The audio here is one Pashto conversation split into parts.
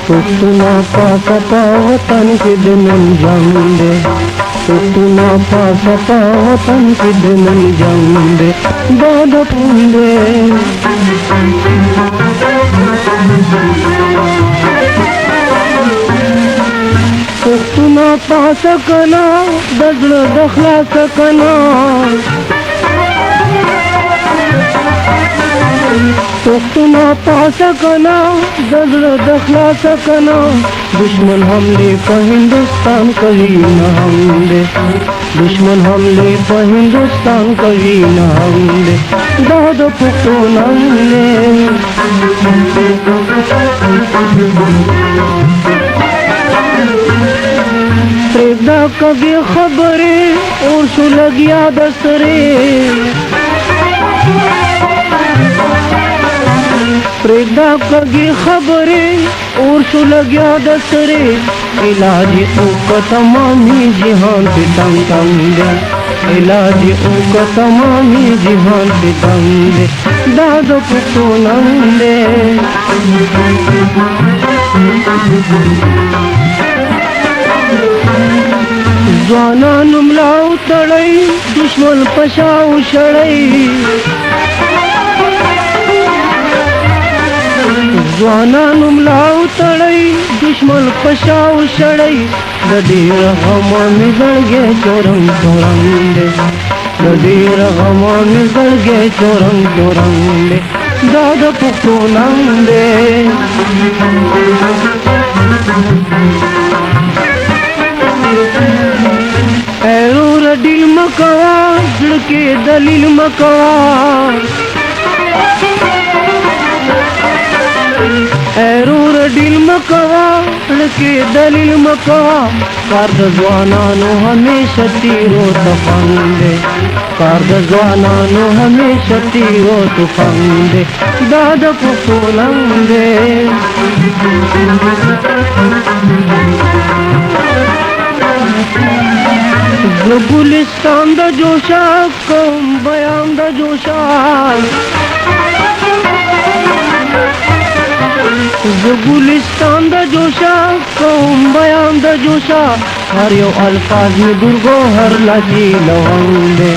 پښتونه پاسه په وطن کې د نن جنګ دی پښتونه پاسه په وطن کې د نن جنګ دی دا د پوندې پښتونه پاسه کنا د زړه د خلاص کنا پښتونه پاسه کنا د زړه د خلاص کنا دشمن حمله په هندوستان کوي نه هم دې دشمن حمله په هندوستان کوي نه هم دې دا د پښتون حمله پرېږده کږې خبرې اور شو لګیا د سرې پرېږده کږې خبرې اور شو لګیا د سرې علاج اوکه تمامي جهان پې تنګ تنګ دی علاج اوکه تمامي جهان پې تنګ دی دا د پښتون ننګ دی ځوانانو ملا وتړئ دشمن په شا وشړئ ځوانانو ملا وتړئ دشمن په شا وشړئ د ډېر غمه مې زړګی چورنګ چورنګ دی د ډېر غمه مې زړګی چورنګ چورنګ دی دا د پښتون ننګ دی ایرور ډیل مکوا زړه کې دلیل مکوا ایرور ډیل مکوا زړه کې دلیل مکوا کار د ځوانانو همیشه تیرو طوفان دی کار د ځوانانو همیشه تیرو طوفان دی دا د پښتون ننګ دی زه ګلستان د جوشا کوم بیان د جوشا زه ګلستان د جوشا کوم بیان د جوشا هر یو الفاظ می درګوهر لاجی لونګ دی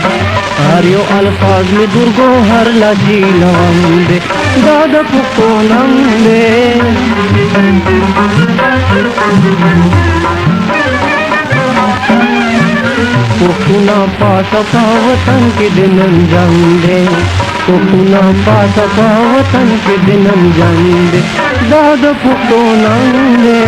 هر یو الفاظ می درګوهر لاجی لونګ دی دا د پښتون ننګ دی پښتونه پاسه په وطن کې د نن جنګ دی پښتونه پاسه په وطن کې د نن جنګ دی دا د پښتون ننګ دی